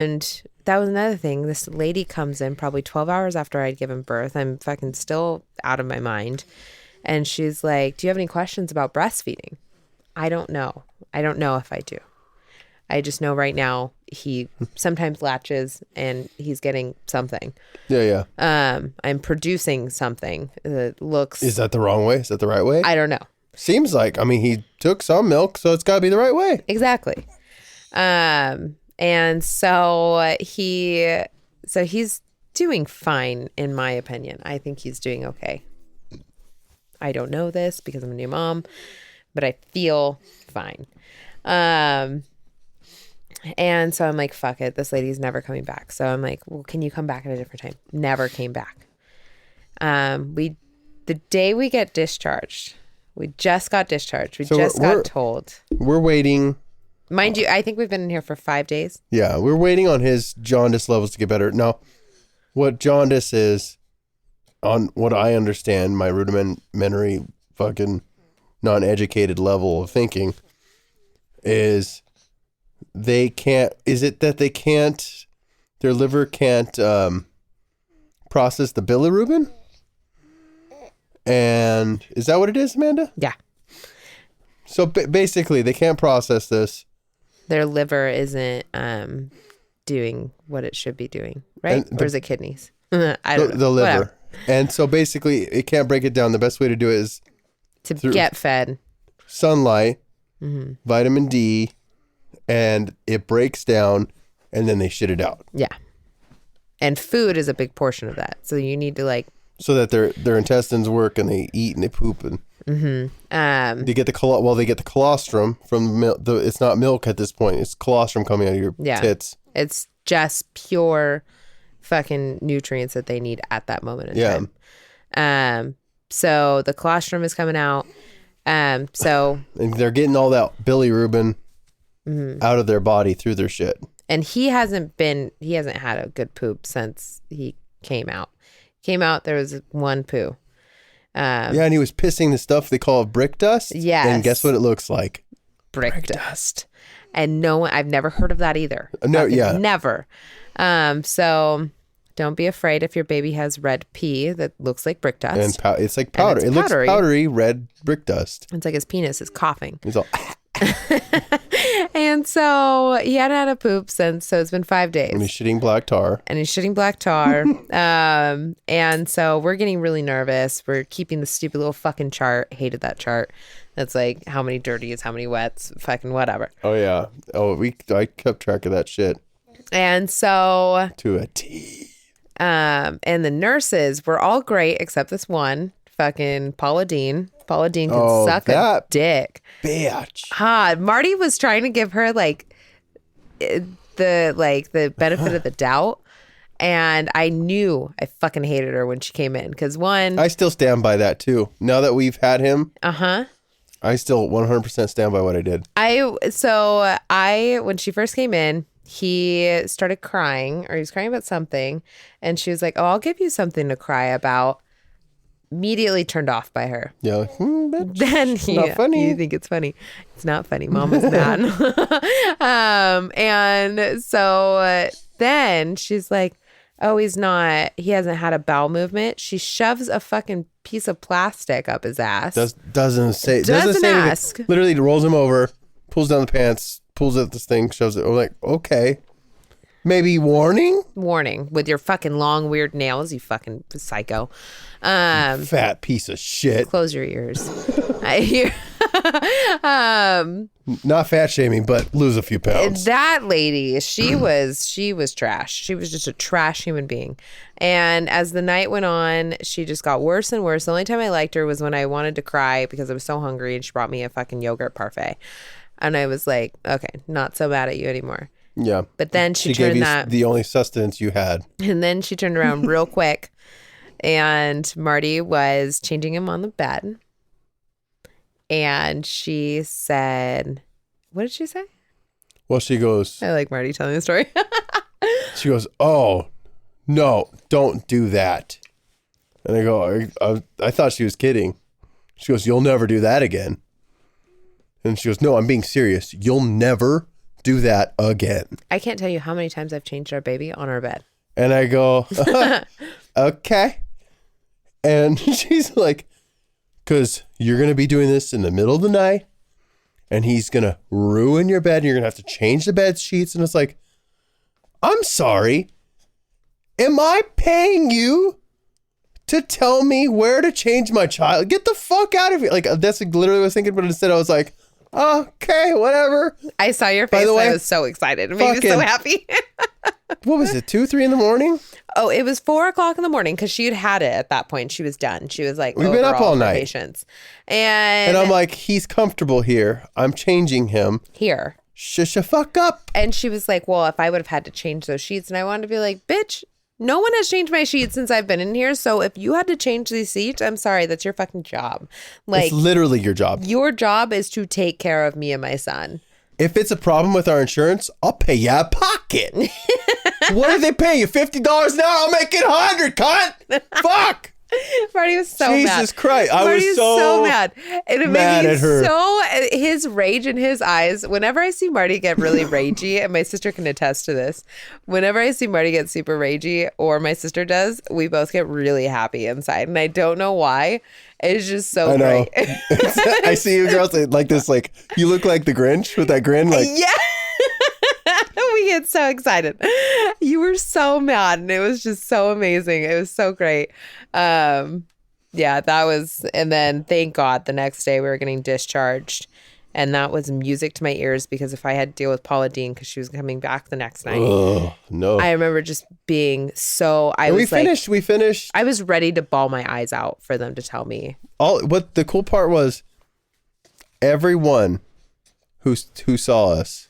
And that was another thing. This lady comes in probably 12 hours after I'd given birth. I'm fucking still out of my mind. And she's like, do you have any questions about breastfeeding? I don't know. I don't know if I do. I just know right now he sometimes latches and he's getting something. Yeah. I'm producing something that looks... Is that the wrong way? Is that the right way? I don't know. Seems like. I mean, he took some milk, so it's got to be the right way. Exactly. And so he's doing fine, in my opinion. I think he's doing okay. I don't know this because I'm a new mom, but I feel fine. And so I'm like, fuck it. This lady's never coming back. So I'm like, well, can you come back at a different time? Never came back. The day we get discharged, we just got discharged. We just got told. We're waiting. Mind you, I think we've been in here for 5 days. Yeah, we're waiting on his jaundice levels to get better. Now, what jaundice is, on what I understand, my rudimentary fucking non-educated level of thinking, is they can't, is it that they can't, their liver can't process the bilirubin? And is that what it is, Amanda? Yeah. So basically, they can't process this. Their liver isn't doing what it should be doing, right? Or is it kidneys? I don't know. The liver. Whatever. And so basically, it can't break it down. The best way to do it is to get fed. Sunlight, vitamin D, and it breaks down, and then they shit it out. Yeah. And food is a big portion of that. So you need to like... So that their intestines work and they eat and they poop and... they get the colostrum from milk. It's not milk at this point. It's colostrum coming out of your tits. It's just pure fucking nutrients that they need at that moment in time. So the colostrum is coming out. And they're getting all that bilirubin out of their body through their shit. And he hasn't had a good poop since he came out. There was one poo. And he was pissing the stuff they call brick dust. Yes. And guess what it looks like? Brick dust. And I've never heard of that either. No, yeah. Never. So don't be afraid if your baby has red pee that looks like brick dust. And it's like powder. It looks powdery red brick dust. It's like his penis is coughing. He's all... And so he hadn't had a poop since, so it's been 5 days. And he's shitting black tar. And so we're getting really nervous. We're keeping the stupid little fucking chart. Hated that chart. That's like how many dirties, how many wets, fucking whatever. Oh, yeah. I kept track of that shit. And so... To a T. And the nurses were all great except this one. Fucking Paula Dean. Paula Dean can suck a dick. Bitch. Marty was trying to give her like the benefit of the doubt. And I knew I fucking hated her when she came in. Because I still stand by that too. Now that we've had him. I still 100% stand by what I did. When she first came in, he started crying, or he was crying about something. And she was like, oh, I'll give you something to cry about. Immediately turned off by her. Yeah. Like, bitch, then not funny. You think it's funny. It's not funny. Mama's mad. And so then she's like, oh, he hasn't had a bowel movement. She shoves a fucking piece of plastic up his ass. Doesn't say ask. Anything. Literally rolls him over, pulls down the pants, pulls out this thing, shoves it. I'm like, okay. Maybe warning with your fucking long weird nails, you fucking psycho. Fat piece of shit. Close your ears. I hear. Not fat shaming, but lose a few pounds. That lady, she was trash. She was just a trash human being. And as the night went on, she just got worse and worse. The only time I liked her was when I wanted to cry because I was so hungry, and she brought me a fucking yogurt parfait. And I was like, okay, not so mad at you anymore. Yeah. But then she gave turned you that the only sustenance you had. And then she turned around real quick, and Marty was changing him on the bed. And she said, what did she say? Well, she goes, I like Marty telling the story. She goes, oh, no, don't do that. And I go, I thought she was kidding. She goes, you'll never do that again. And she goes, no, I'm being serious. You'll never do that again. I can't tell you how many times I've changed our baby on our bed. And I go, okay. And she's like, because you're going to be doing this in the middle of the night and he's going to ruin your bed and you're going to have to change the bed sheets. And it's like, I'm sorry. Am I paying you to tell me where to change my child? Get the fuck out of here. Like, that's literally what I was thinking. But instead I was like, okay, whatever. I saw your face. By the way, I was so excited. It made me so happy. What was it, 2, 3 in the morning? Oh, it was 4 o'clock in the morning because she had it at that point. She was done. She was like, we've been up all night. Patients. And I'm like, he's comfortable here. I'm changing him. Here. Shush the fuck up. And she was like, well, if I would have had to change those sheets. And I wanted to be like, bitch, no one has changed my sheets since I've been in here. So if you had to change these sheets, I'm sorry, that's your fucking job. Like, it's literally your job. Your job is to take care of me and my son. If it's a problem with our insurance, I'll pay you out of pocket. What do they pay you? $50 an hour? I'll make it 100, cunt. Fuck. Marty was so mad. Jesus Christ. I Marty was so mad. And it mad made me at her. so, his rage in his eyes, whenever I see Marty get really ragey, and my sister can attest to this, whenever I see Marty get super ragey, or my sister does, we both get really happy inside. And I don't know why. It's just so great. I see you girls like this, like, you look like the Grinch with that grin. Like, yeah. We get so excited. You were so mad, and it was just so amazing. It was so great. Yeah, that was, and then thank God the next day we were getting discharged, and that was music to my ears because if I had to deal with Paula Dean because she was coming back the next night. Oh, no. I remember just being so, we finished. I was ready to bawl my eyes out for them to tell me. What the cool part was, everyone who saw us,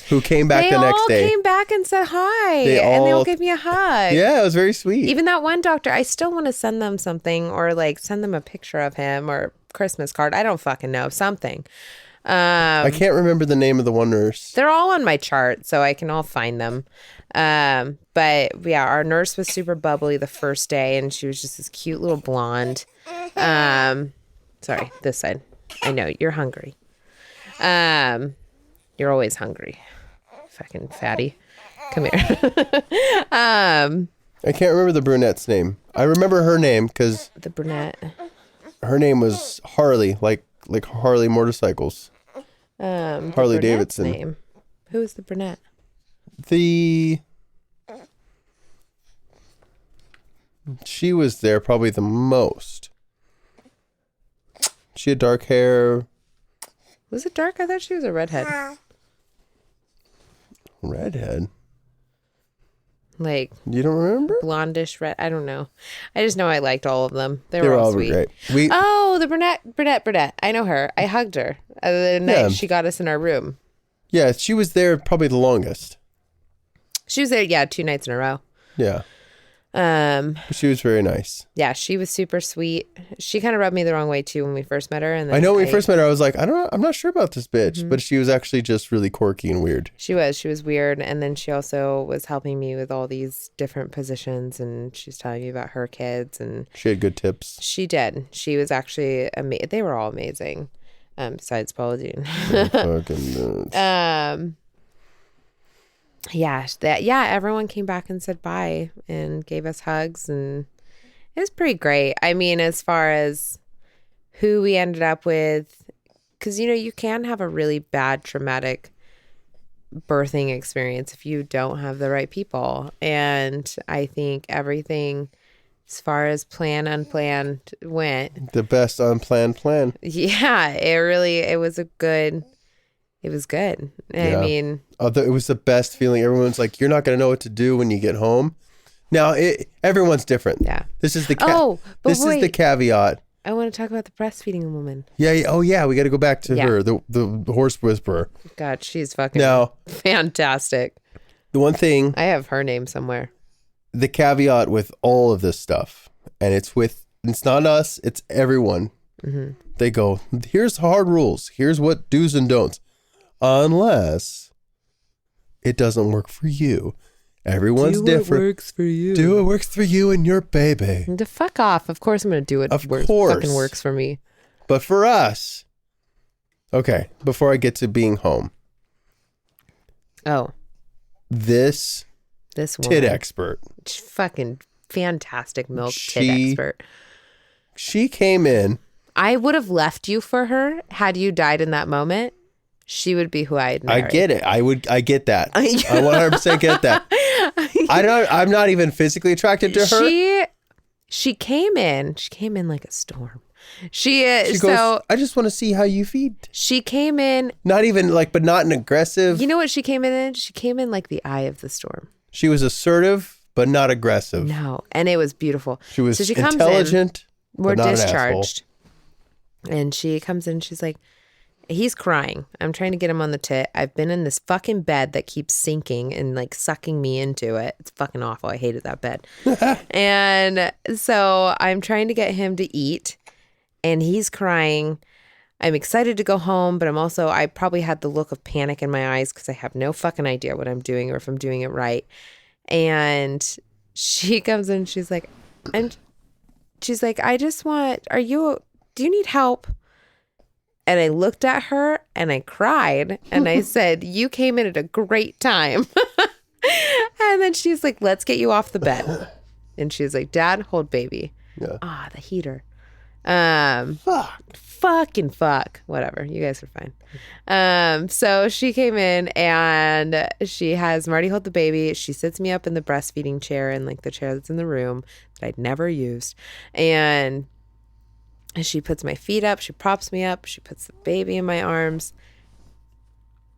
who came back the next day. They all came back and said hi. And they all gave me a hug. Yeah, it was very sweet. Even that one doctor, I still want to send them something or like send them a picture of him or Christmas card. I don't fucking know. Something. I can't remember the name of the one nurse. They're all on my chart, so I can all find them. But yeah, our nurse was super bubbly the first day, and she was just this cute little blonde. Sorry, this side. I know, you're hungry. You're always hungry. Fucking fatty. Come here. I can't remember the brunette's name. I remember her name because the brunette. Her name was Harley, like Harley motorcycles. Harley Davidson. Name. Who is the brunette? She was there probably the most. She had dark hair. Was it dark? I thought she was a redhead. Redhead? Like, you don't remember? Blondish red. I don't know. I just know I liked all of them. They were were all sweet. Great. The brunette. I know her. I hugged her the night she got us in our room. Yeah, she was there probably the longest. She was there, 2 nights in a row. Yeah. She was very nice. Yeah, she was super sweet. She kind of rubbed me the wrong way too when we first met her. And then I know when we first met her, I was like, I'm not sure about this bitch, but she was actually just really quirky and weird. She was weird, and then she also was helping me with all these different positions, and she was telling me about her kids, and she had good tips. She did. She was actually amazing. They were all amazing, besides Paula Dean. Fucking nuts. Everyone came back and said bye and gave us hugs, and it was pretty great. I mean, as far as who we ended up with, because, you can have a really bad traumatic birthing experience if you don't have the right people. And I think everything as far as planned, unplanned went. The best unplanned plan. Yeah, it was good. I mean, it was the best feeling. Everyone's like, you're not going to know what to do when you get home. Now, everyone's different. Yeah. This is the is the caveat. I want to talk about the breastfeeding woman. Yeah. Oh, yeah. We got to go back to her, the horse whisperer. God, she's fucking fantastic. The one thing. I have her name somewhere. The caveat with all of this stuff, and it's not us, it's everyone. Mm-hmm. They go, here's hard rules. Here's what do's and don'ts. Unless it doesn't work for you. Everyone's different. Do what works for you. Do what works for you and your baby. The fuck off. Of course I'm going to do it. Of course. Fucking works for me. But for us, okay, before I get to being home, Oh, This this tit woman. expert. Fucking fantastic milk tit She- expert. She came in. I would have left you for her had you died in that moment. She would be who I'd marry. I get it. I get that. I 100% get that. I'm not even physically attracted to her. She came in. She came in like a storm. She goes, I just want to see how you feed. she came in. Not even like, but not an aggressive. You know what she came in? She came in like the eye of the storm. She was assertive, but not aggressive. No, and it was beautiful. She was So she comes in. intelligent. We're but not an asshole. discharged. And she comes in, she's like, he's crying. I'm trying to get him on the tit. I've been in this fucking bed that keeps sinking and like sucking me into it. It's fucking awful. I hated that bed. And so I'm trying to get him to eat and he's crying. I'm excited to go home, but I probably had the look of panic in my eyes because I have no fucking idea what I'm doing or if I'm doing it right. And she comes in, she's like, do you need help? And I looked at her and I cried and I said, you came in at a great time. And then she's like, let's get you off the bed. And she's like, Dad, hold baby. Yeah. The heater. Fuck. Fuck. Whatever. You guys are fine. So she came in and she has Marty hold the baby. She sits me up in the breastfeeding chair and like the chair that's in the room that I'd never used. And she puts my feet up. She props me up. She puts the baby in my arms.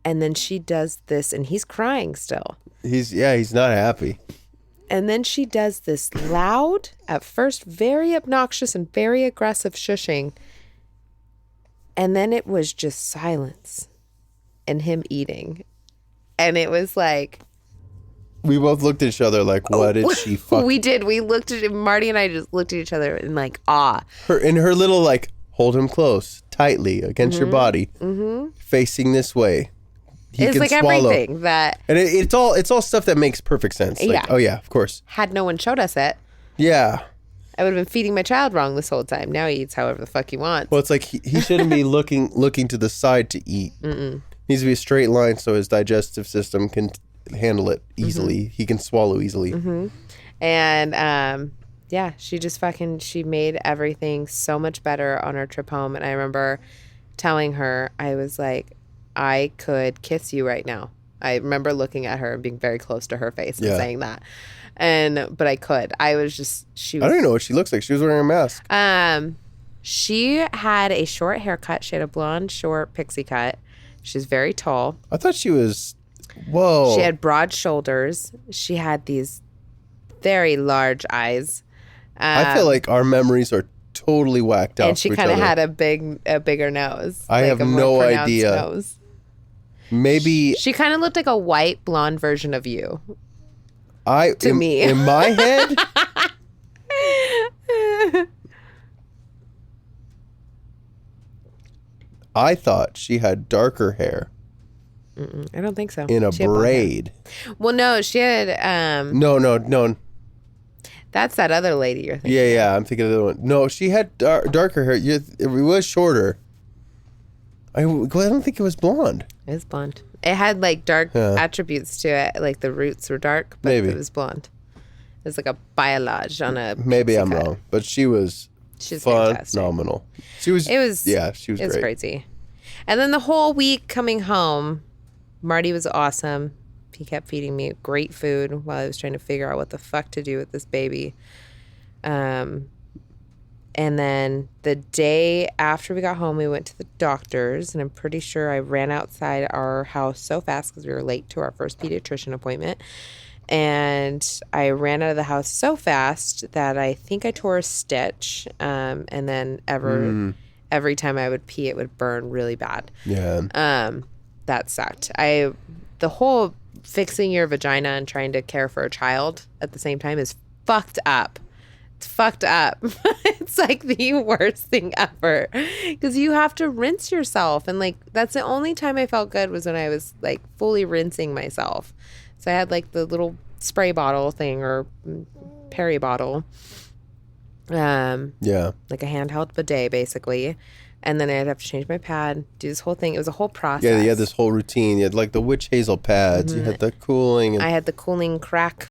And then she does this and he's crying still. He's not happy. And then she does this loud, at first very obnoxious and very aggressive shushing. And then it was just silence and him eating. And it was like... We both looked at each other like, what did she fuck? We did. We looked at Marty and I just looked at each other in like awe. Her little like, hold him close, tightly against your body, facing this way. It's like swallow. everything that... And it's all stuff that makes perfect sense. Like, Yeah. Oh yeah, of course. Had no one showed us it, Yeah. I would have been feeding my child wrong this whole time. Now he eats however the fuck he wants. Well, it's like he shouldn't be looking to the side to eat. Needs to be a straight line so his digestive system can handle it easily. He can swallow easily. And yeah, she made everything so much better on our trip home. And I remember telling her, I was like, I could kiss you right now. I remember looking at her and being very close to her face and saying that. But I could. I don't even know what she looks like. She was wearing a mask. She had a short haircut. She had a blonde, short pixie cut. She's very tall. I thought she was... Whoa. She had broad shoulders. She had these very large eyes. I feel like our memories are totally whacked out. And she kind of had a bigger nose. I like have a more no pronounced idea. Nose. Maybe She kind of looked like a white blonde version of you. Me. In my head, I thought she had darker hair I don't think so. in a She had blonde hair. braid. Well, no, she had. No. That's that other lady you're thinking. Yeah. I'm thinking of the other one. No, she had darker hair. It was shorter. I don't think it was blonde. It was blonde. It had like dark Yeah. attributes to it. Like the roots were dark, but Maybe. it was blonde. It was like a biolage on a. Maybe pixie I'm cut. wrong, but she was She's fantastic. phenomenal. She was. It was. Yeah, she was It was great. crazy. And then the whole week coming home, Marty was awesome. He kept feeding me great food while I was trying to figure out what the fuck to do with this baby. And then the day after we got home, we went to the doctor's, and I'm pretty sure I ran outside our house so fast because we were late to our first pediatrician appointment. And I ran out of the house so fast that I think I tore a stitch. And then every time I would pee, it would burn really bad. Yeah. That sucked. The whole fixing your vagina and trying to care for a child at the same time is fucked up. It's fucked up. It's like the worst thing ever because you have to rinse yourself. And like, that's the only time I felt good was when I was like fully rinsing myself. So I had like the little spray bottle thing or peri bottle. Yeah. Like a handheld bidet basically And then I'd have to change my pad, do this whole thing. It was a whole process. Yeah, you had this whole routine. You had like the witch hazel pads. You had the cooling. And I had the cooling crack